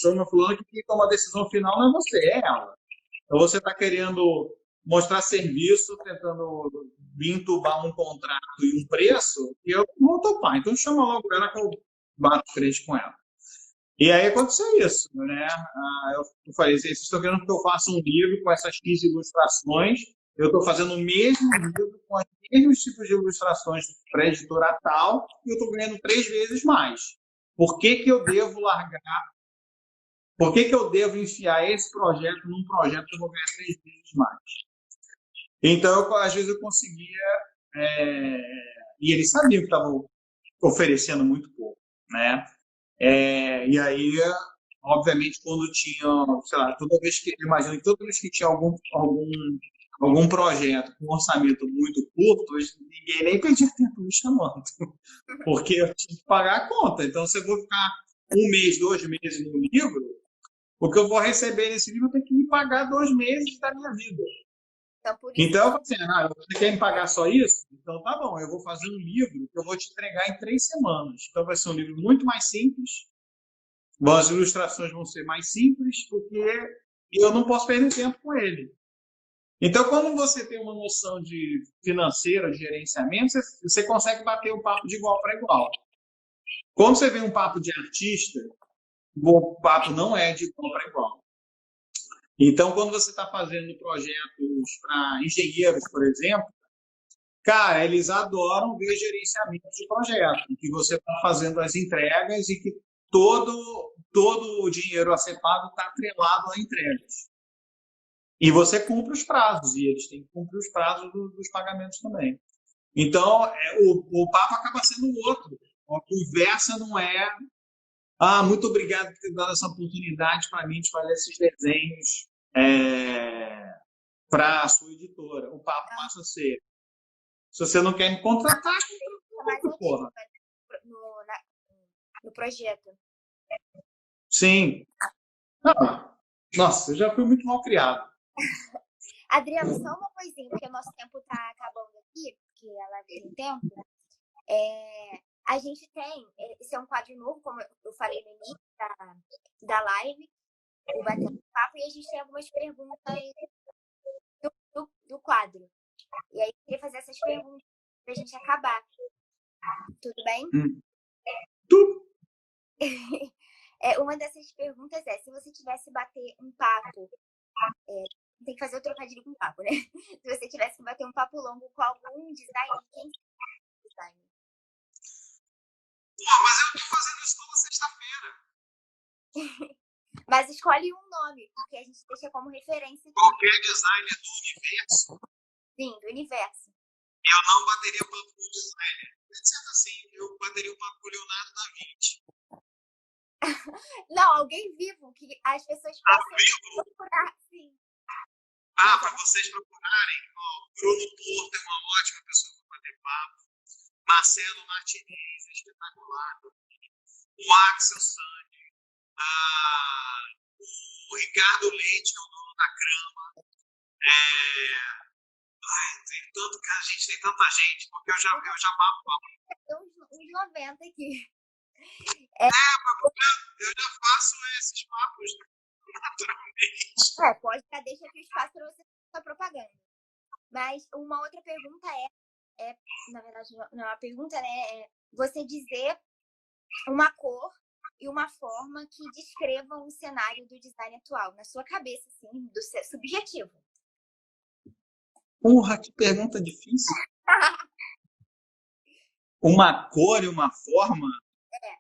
Speaker 2: Chama a fulana que quem toma a decisão final não é você, é ela. Então você está querendo mostrar serviço, tentando me entubar um contrato e um preço, e eu não vou topar. Então chama logo ela que eu bato frente com ela. E aí aconteceu isso, né? Eu falei, vocês estão querendo que eu faça um livro com essas 15 ilustrações, eu estou fazendo o mesmo livro com os mesmos tipos de ilustrações para a editora tal, e eu estou ganhando 3 vezes mais. Por que eu devo largar? Por que eu devo enfiar esse projeto num projeto que eu vou ganhar 3 vezes mais? Então, às vezes eu conseguia, e eles sabiam que estavam oferecendo muito pouco, né? E aí, obviamente, quando tinha, sei lá, toda vez que, imagino que toda vez que tinha algum projeto com um orçamento muito curto, ninguém nem perdia tempo me chamando, porque eu tinha que pagar a conta. Então, se eu vou ficar 1 mês, 2 meses no livro, o que eu vou receber nesse livro eu tenho que me pagar 2 meses da minha vida.
Speaker 1: Então, por isso
Speaker 2: Então, eu falei assim, você quer me pagar só isso? Então, tá bom, eu vou fazer um livro que eu vou te entregar em 3 semanas. Então, vai ser um livro muito mais simples, as ilustrações vão ser mais simples, porque eu não posso perder tempo com ele. Então, quando você tem uma noção de financeira, de gerenciamento, você consegue bater o papo de igual para igual. Quando você vê um papo de artista, o papo não é de igual para igual. Então, quando você está fazendo projetos para engenheiros, por exemplo, cara, eles adoram ver gerenciamento de projeto, que você está fazendo as entregas e que todo o dinheiro a ser pago está atrelado a entregas. E você cumpre os prazos, e eles têm que cumprir os prazos dos pagamentos também. Então, o papo acaba sendo outro. A conversa não é muito obrigado por ter dado essa oportunidade para mim de fazer esses desenhos para a sua editora. O papo passa a ser, se você não quer me contratar, porra.
Speaker 1: No projeto.
Speaker 2: Sim. Nossa, eu já fui muito mal criado.
Speaker 1: Adriano, só uma coisinha, porque o nosso tempo está acabando aqui, porque a live tem tempo. A gente tem, esse é um quadro novo, como eu falei no início da live, o Batendo Papo, e a gente tem algumas perguntas do quadro. E aí eu queria fazer essas perguntas pra gente acabar. Tudo bem?
Speaker 2: Tudo.
Speaker 1: Uma dessas perguntas é, se você tivesse bater um papo, tem que fazer o trocadilho com papo, né? Se você tivesse que bater um papo longo com algum designer, quem seria o designer?
Speaker 2: Mas eu tô fazendo isso toda sexta-feira.
Speaker 1: Mas escolhe um nome, porque a gente deixa como referência aqui.
Speaker 2: Qualquer designer do universo.
Speaker 1: Sim, do universo.
Speaker 2: Eu não bateria papo com o designer. Sendo assim, eu bateria o papo com o Leonardo da Vinci.
Speaker 1: Não, alguém vivo, que as pessoas possam procurar, sim.
Speaker 2: Para vocês procurarem, Bruno Porto é uma ótima pessoa para bater papo. Marcelo Martinez, espetacular. O Axel Sandi, O Ricardo Leite, que é o dono da Crama. Tem tanto, cara, a gente tem tanta gente, porque eu já mapo,
Speaker 1: Uns 90 aqui.
Speaker 2: eu já faço esses papos naturalmente.
Speaker 1: Pode dar, deixa aqui o espaço para você fazer sua propaganda. Mas uma outra pergunta na verdade, não é uma pergunta, né? É você dizer uma cor e uma forma que descrevam o cenário do design atual, na sua cabeça, assim, do seu subjetivo.
Speaker 2: Porra, que pergunta difícil. Uma cor e uma forma?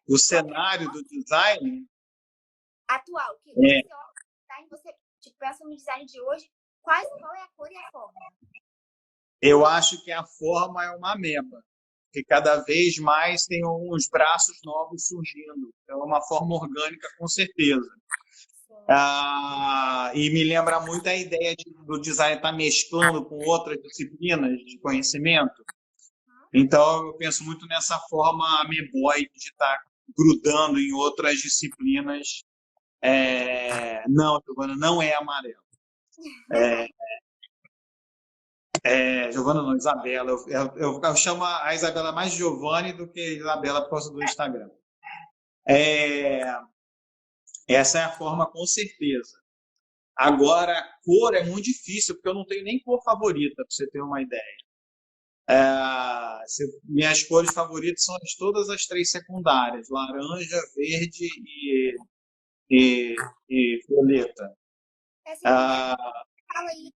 Speaker 2: O cenário do design?
Speaker 1: Atual. Que você olha o design, você pensa no design de hoje, qual é a cor e a forma?
Speaker 2: Eu acho que a forma é uma ameba, que cada vez mais tem uns braços novos surgindo. É uma forma orgânica, com certeza. E me lembra muito a ideia do design estar mesclando com outras disciplinas de conhecimento. Então, eu penso muito nessa forma ameboide de estar grudando em outras disciplinas. Não, Giovana, não é amarelo. Giovana não, Isabela. Eu chamo a Isabela mais Giovanni do que Isabela por causa do Instagram. Essa é a forma, com certeza. Agora, cor é muito difícil, porque eu não tenho nem cor favorita, para você ter uma ideia. Minhas cores favoritas são todas as 3 secundárias: laranja, verde e violeta.
Speaker 1: Fala isso.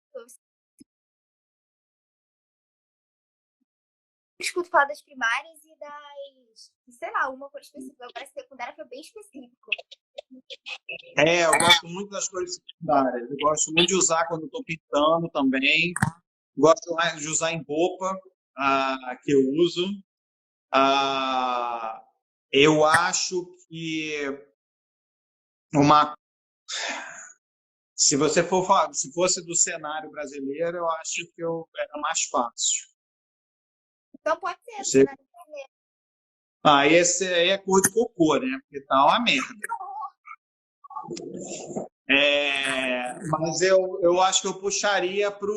Speaker 1: Eu escuto falar das primárias e das, sei lá, uma cor específica. Agora, a secundária foi bem específico.
Speaker 2: Eu gosto muito das cores secundárias. Eu gosto muito de usar quando estou pintando também. Gosto de usar em roupa, que eu uso. Eu acho que se fosse do cenário brasileiro, eu acho que era mais fácil.
Speaker 1: Então pode ser do cenário brasileiro.
Speaker 2: Esse aí é cor de cocô, né? Porque tá uma merda. Mas eu acho que eu puxaria pro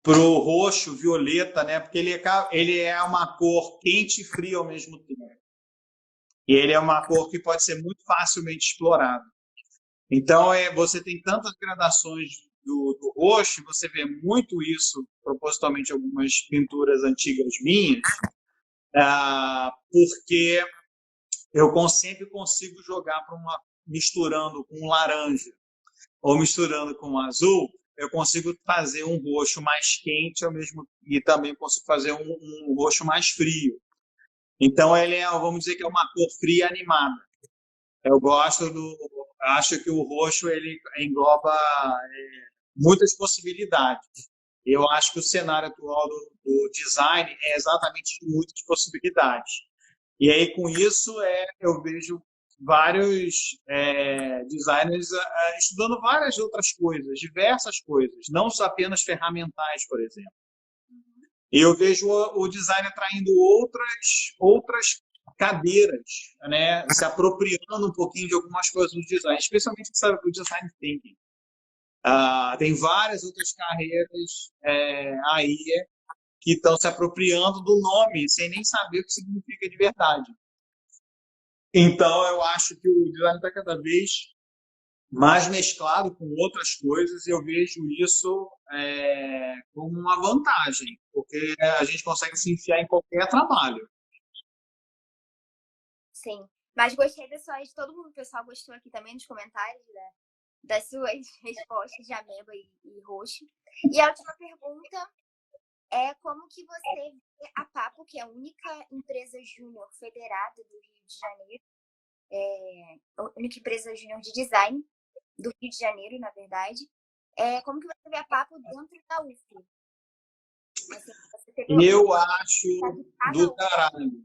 Speaker 2: roxo, violeta, né? Porque ele é uma cor quente e fria ao mesmo tempo. E ele é uma cor que pode ser muito facilmente explorada. Então, você tem tantas gradações do roxo, você vê muito isso, propositalmente, em algumas pinturas antigas minhas, porque eu sempre consigo jogar misturando com um laranja ou misturando com um azul, eu consigo fazer um roxo mais quente e também consigo fazer um roxo mais frio. Então, vamos dizer que é uma cor fria animada. Eu acho que o roxo ele engloba muitas possibilidades. Eu acho que o cenário atual do design é exatamente de muitas possibilidades. E aí, com isso, eu vejo vários designers estudando várias outras coisas, diversas coisas, não só apenas ferramentais, por exemplo. E eu vejo o design atraindo outras cadeiras, né, se apropriando um pouquinho de algumas coisas do design, especialmente o design thinking. Tem várias outras carreiras aí que estão se apropriando do nome, sem nem saber o que significa de verdade. Então, eu acho que o design está cada vez mais mesclado com outras coisas e eu vejo isso como uma vantagem, porque a gente consegue se enfiar em qualquer trabalho.
Speaker 1: Sim, mas gostei de todo mundo, o pessoal gostou aqui também nos comentários, né, das suas respostas de ameba e roxo. E a última pergunta é como que você vê a Papo, que é a única empresa júnior federada do Rio de Janeiro, a única empresa júnior de design do Rio de Janeiro, na verdade. Como que você vê a Papo dentro da UF?
Speaker 2: Eu acho do caralho.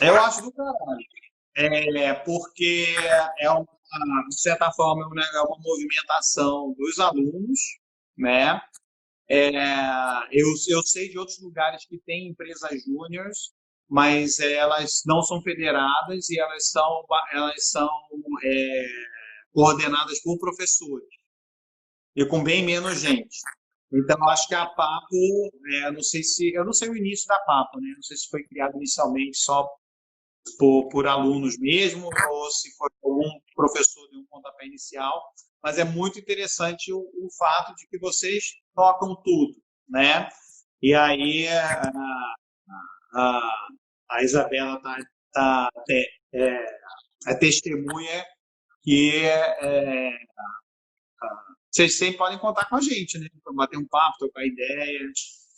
Speaker 2: Eu acho do caralho. Porque de certa forma, é uma movimentação dos alunos, né? Eu sei de outros lugares que têm empresas júniores mas elas não são federadas e elas são é, coordenadas por professores e com bem menos gente. Então, acho que a Papo, eu não sei o início da Papo, né? Não sei se foi criado inicialmente só por alunos mesmo, ou se foi algum professor de um pontapé inicial, mas é muito interessante o fato de que vocês tocam tudo, né? E aí a, a Isabela é, é testemunha que vocês sempre podem contar com a gente, né? Para bater um papo, trocar ideias.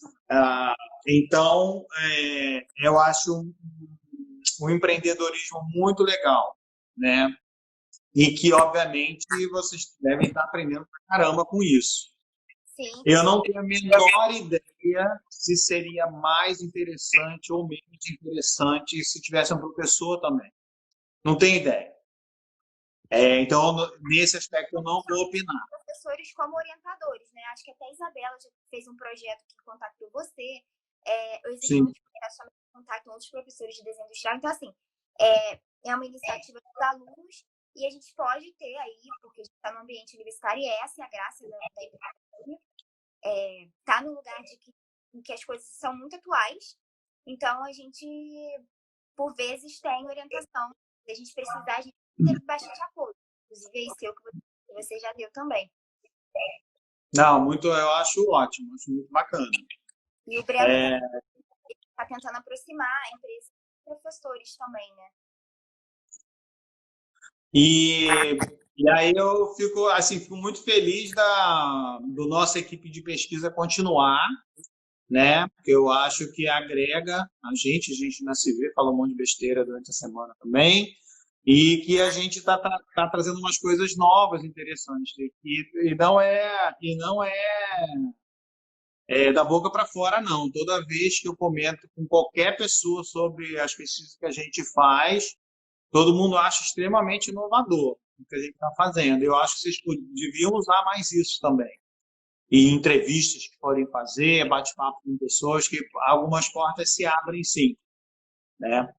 Speaker 2: Então, eu acho um empreendedorismo muito legal, né? E que, obviamente, vocês devem estar aprendendo pra caramba com isso.
Speaker 1: Sim,
Speaker 2: Eu não tenho a menor ideia se seria mais interessante ou menos interessante se tivesse um professor também. Não tenho ideia. Então, nesse aspecto, eu não vou opinar.
Speaker 1: professores como orientadores, né? Acho que até a Isabela já fez um projeto que contactou você. Existem
Speaker 2: Sim.
Speaker 1: muitos projetos também que contactam outros professores de desenho industrial. Então, assim, é uma iniciativa dos alunos e a gente pode ter aí, porque a gente está no ambiente universitário e essa é a graça da empresa. Tá num lugar em que as coisas são muito atuais. Então, a gente, por vezes, tem orientação. Se a gente precisar, a gente teve bastante apoio. Inclusive, esse que você já deu também.
Speaker 2: Não, eu acho ótimo, acho muito bacana.
Speaker 1: E o Breno está tentando aproximar a empresa dos professores também, né?
Speaker 2: E aí eu fico, assim, fico muito feliz do nossa equipe de pesquisa continuar, né? Porque eu acho que agrega a gente na CV fala um monte de besteira durante a semana também, e que a gente está trazendo umas coisas novas, interessantes, e não é da boca para fora, não. Toda vez que eu comento com qualquer pessoa sobre as pesquisas que a gente faz, todo mundo acha extremamente inovador o que a gente está fazendo. Eu acho que vocês deviam usar mais isso também. E entrevistas que podem fazer, bate-papo com pessoas, que algumas portas se abrem sim, né?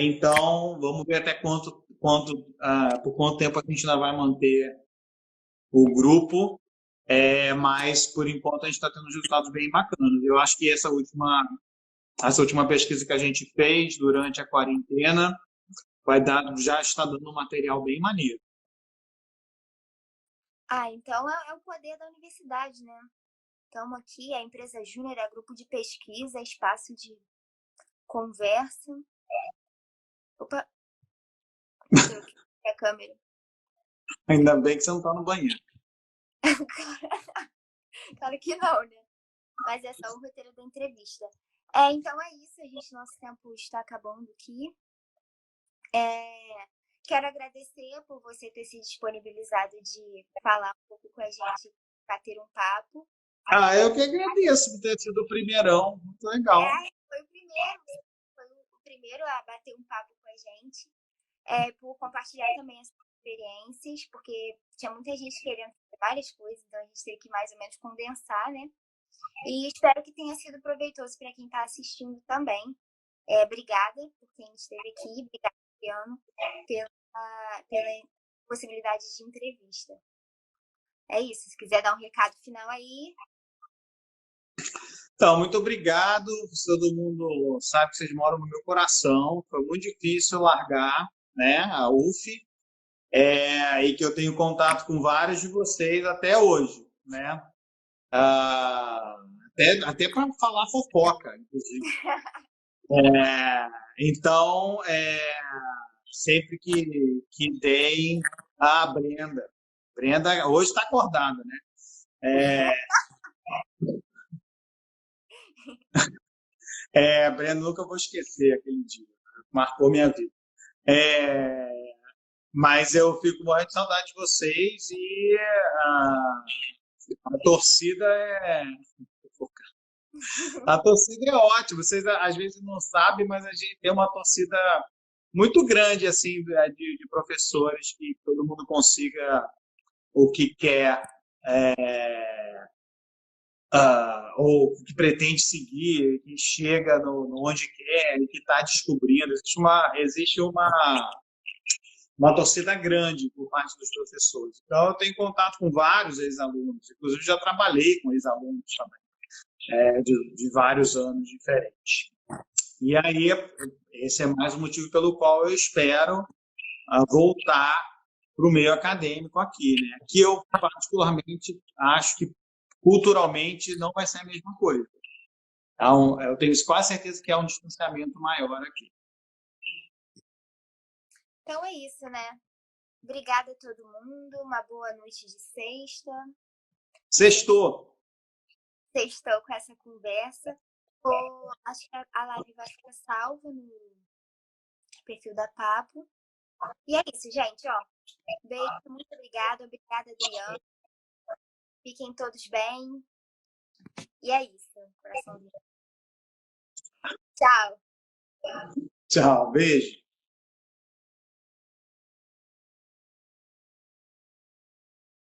Speaker 2: Então, vamos ver até por quanto tempo a gente ainda vai manter o grupo, mas por enquanto a gente está tendo resultados bem bacanas. Eu acho que essa última pesquisa que a gente fez durante a quarentena já está dando um material bem maneiro.
Speaker 1: Então é o poder da universidade, né? Estamos aqui, a empresa Júnior é grupo de pesquisa, espaço de conversa. Opa! A câmera.
Speaker 2: Ainda bem que você não está no banheiro.
Speaker 1: Claro que não, né? Mas é só o roteiro da entrevista. Então é isso, nosso tempo está acabando aqui. Quero agradecer por você ter se disponibilizado de falar um pouco com a gente, bater um papo.
Speaker 2: Eu que agradeço por ter sido o primeirão, muito legal.
Speaker 1: Foi o primeiro a bater um papo com a gente, por compartilhar também as experiências, porque tinha muita gente querendo fazer várias coisas, então a gente teve que mais ou menos condensar, né? E espero que tenha sido proveitoso para quem está assistindo também. Obrigada por quem esteve aqui, obrigada, Adriano, pela possibilidade de entrevista. É isso, se quiser dar um recado final aí.
Speaker 2: Então, muito obrigado. Todo mundo sabe que vocês moram no meu coração. Foi muito difícil largar, né, a UF, e que eu tenho contato com vários de vocês até hoje, né? Até para falar fofoca, inclusive. Então, sempre que deem a Brenda. Brenda hoje está acordada, né? Brenda, nunca vou esquecer aquele dia. Marcou minha vida. Mas eu fico morrendo de saudade de vocês e a torcida é ótima. Vocês às vezes não sabem, mas a gente tem uma torcida muito grande assim de professores, que todo mundo consiga o que quer ou que pretende seguir, que chega no onde quer, que está descobrindo. Existe uma torcida grande por parte dos professores. Então, eu tenho contato com vários ex-alunos, inclusive já trabalhei com ex-alunos também, de vários anos diferentes. E aí, esse é mais um motivo pelo qual eu espero voltar para o meio acadêmico aqui, né? Que eu, particularmente, acho que culturalmente não vai ser a mesma coisa. Então, eu tenho quase certeza que é um distanciamento maior aqui.
Speaker 1: Então é isso, né? Obrigada a todo mundo, uma boa noite de sexta.
Speaker 2: Sextou.
Speaker 1: Sextou com essa conversa. Acho que a live vai ficar salva no perfil da Papo. E é isso, gente, ó. Beijo, muito obrigada. Obrigada, Adriana. Fiquem todos bem. E é isso, coraçãozinho. Tchau.
Speaker 2: Tchau, beijo.